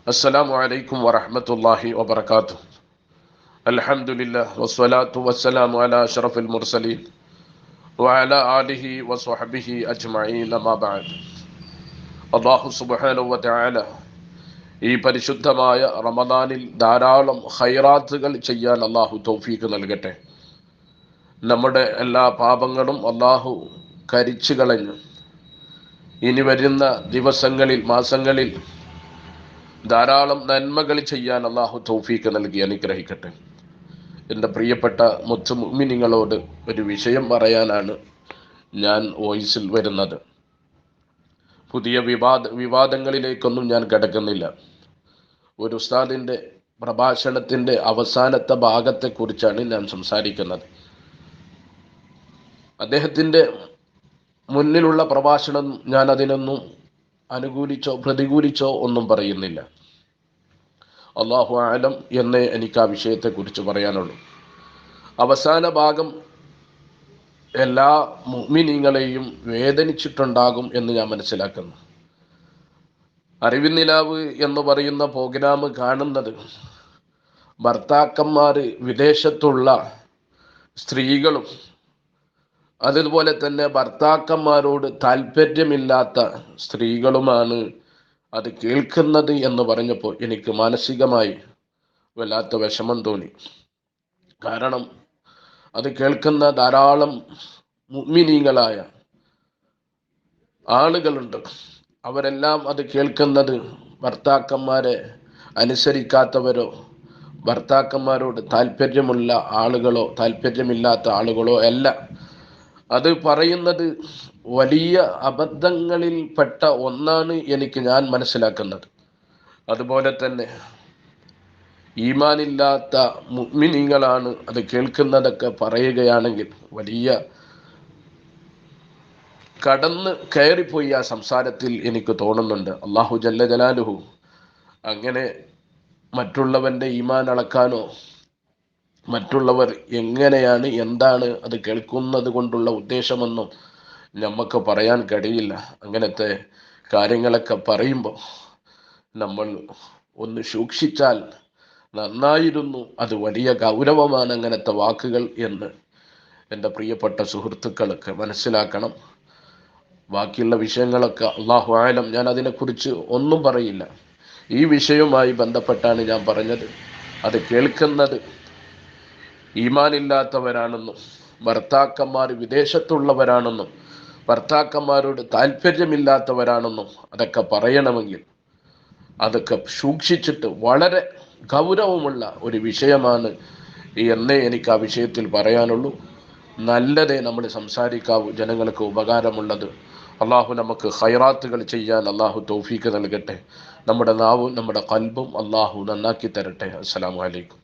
അസ്സലാമു അലൈക്കും വറഹ്മത്തുള്ളാഹി വബറകാതുഹു. അൽഹംദുലില്ലാഹ് വസ്സലാത്തു വസ്സലാമു അലാ അഷ്റഫിൽ മുർസലീൻ വഅലാ ആലിഹി വസ്വഹ്ബിഹി അജ്മഈൻ അമ്മാ ബഅദ്. അല്ലാഹു സുബ്ഹാനഹു വ തആല ഈ പരിശുദ്ധമായ റമദാനിൽ ധാരാളം ഖൈറാത്തുകൾ ചെയ്യാൻ അല്ലാഹു തൗഫീഖ് നൽകട്ടെ. നമ്മുടെ എല്ലാ പാപങ്ങളും അല്ലാഹു കരിച്ചു കളഞ്ഞു ഇനി വരുന്ന ദിവസങ്ങളിൽ, മാസങ്ങളിൽ ധാരാളം നന്മകൾ ചെയ്യാൻ അല്ലാഹു തൗഫീഖ് നൽകി അനുഗ്രഹിക്കട്ടെ. എൻ്റെ പ്രിയപ്പെട്ട മുത്തു മുഅ്മിനീങ്ങളോട് ഒരു വിഷയം പറയാനാണ് ഞാൻ വോയിസിൽ വരുന്നത്. പുതിയ വിവാദങ്ങളിലേക്കൊന്നും ഞാൻ കിടക്കുന്നില്ല. ഒരു ഉസ്താദിൻ്റെ പ്രഭാഷണത്തിൻ്റെ അവസാനത്തെ ഭാഗത്തെക്കുറിച്ചാണ് ഞാൻ സംസാരിക്കുന്നത്. അദ്ദേഹത്തിൻ്റെ മുന്നിലുള്ള പ്രഭാഷണം ഞാൻ അതിനൊന്നും അനുകൂലിച്ചോ പ്രതികൂലിച്ചോ ഒന്നും പറയുന്നില്ല. അല്ലാഹു അഅലം എന്നേ എനിക്ക് ആ വിഷയത്തെക്കുറിച്ച് പറയാനുള്ളൂ. അവസാന ഭാഗം എല്ലാ മുഅ്മിനീങ്ങളെയും വേദനിച്ചിട്ടുണ്ടാകും എന്ന് ഞാൻ മനസ്സിലാക്കുന്നു. അറിവിൻ നിലാവ് എന്ന് പറയുന്ന പ്രോഗ്രാം കാണുന്നത് ഭർത്താക്കന്മാർ വിദേശത്തുള്ള സ്ത്രീകളും അതുപോലെ തന്നെ ഭർത്താക്കന്മാരോട് താല്പര്യമില്ലാത്ത സ്ത്രീകളുമാണ് അത് കേൾക്കുന്നത് എന്ന് പറഞ്ഞപ്പോൾ എനിക്ക് മാനസികമായി വല്ലാത്ത വിഷമം തോന്നി. കാരണം അത് കേൾക്കുന്ന ധാരാളം മുഅ്മിനീങ്ങളായ ആളുകളുണ്ട്. അവരെല്ലാം അത് കേൾക്കുന്നത് ഭർത്താക്കന്മാരെ അനുസരിക്കാത്തവരോ ഭർത്താക്കന്മാരോട് താല്പര്യമുള്ള ആളുകളോ താല്പര്യമില്ലാത്ത ആളുകളോ അല്ല. അത് പറയുന്നത് വലിയ അബദ്ധങ്ങളിൽപ്പെട്ട ഒന്നാണ് ഞാൻ മനസ്സിലാക്കുന്നത്. അതുപോലെ തന്നെ ഈമാനില്ലാത്ത മുഅ്മിനീങ്ങളാണ് അത് കേൾക്കുന്നതൊക്കെ പറയുകയാണെങ്കിൽ വലിയ കടന്ന് കയറിപ്പോയി ആ സംസാരത്തിൽ എനിക്ക് തോന്നുന്നുണ്ട്. അല്ലാഹു ജല്ല ജലാലുഹു അങ്ങനെ മറ്റുള്ളവൻ്റെ ഈമാൻ അളക്കാനോ മറ്റുള്ളവർ എങ്ങനെയാണ് എന്താണ് അത് കേൾക്കുന്നത് കൊണ്ടുള്ള ഉദ്ദേശമെന്നും നമുക്ക് പറയാൻ കഴിയില്ല. അങ്ങനത്തെ കാര്യങ്ങളൊക്കെ പറയുമ്പോൾ നമ്മൾ ഒന്ന് സൂക്ഷിച്ചാൽ നന്നായിരുന്നു. അത് വലിയ ഗൗരവമാണ് അങ്ങനത്തെ വാക്കുകൾ എന്ന് എൻ്റെ പ്രിയപ്പെട്ട സുഹൃത്തുക്കളൊക്കെ മനസ്സിലാക്കണം. ബാക്കിയുള്ള വിഷയങ്ങളൊക്കെ അല്ലാഹു ആലം, ഞാൻ അതിനെക്കുറിച്ച് ഒന്നും പറയില്ല. ഈ വിഷയവുമായി ബന്ധപ്പെട്ടാണ് ഞാൻ പറഞ്ഞത്. അത് കേൾക്കുന്നത് ഈമാനില്ലാത്തവരാണെന്നും ഭർത്താക്കന്മാർ വിദേശത്തുള്ളവരാണെന്നും ഭർത്താക്കന്മാരോട് താല്പര്യമില്ലാത്തവരാണെന്നും അതൊക്കെ പറയണമെങ്കിൽ അതൊക്കെ സൂക്ഷിച്ചിട്ട് വളരെ ഗൗരവമുള്ള ഒരു വിഷയമാണ് എന്നേ എനിക്ക് ആ വിഷയത്തിൽ പറയാനുള്ളൂ. നല്ലതേ നമ്മൾ സംസാരിക്കാവൂ, ജനങ്ങൾക്ക് ഉപകാരമുള്ളത്. അള്ളാഹു നമുക്ക് ഖൈറാത്തുകൾ ചെയ്യാൻ അള്ളാഹു തൗഫീഖ് നൽകട്ടെ. നമ്മുടെ നാവും നമ്മുടെ ഖൽബും അള്ളാഹു നന്നാക്കി തരട്ടെ. അസ്സലാമു അലൈക്കും.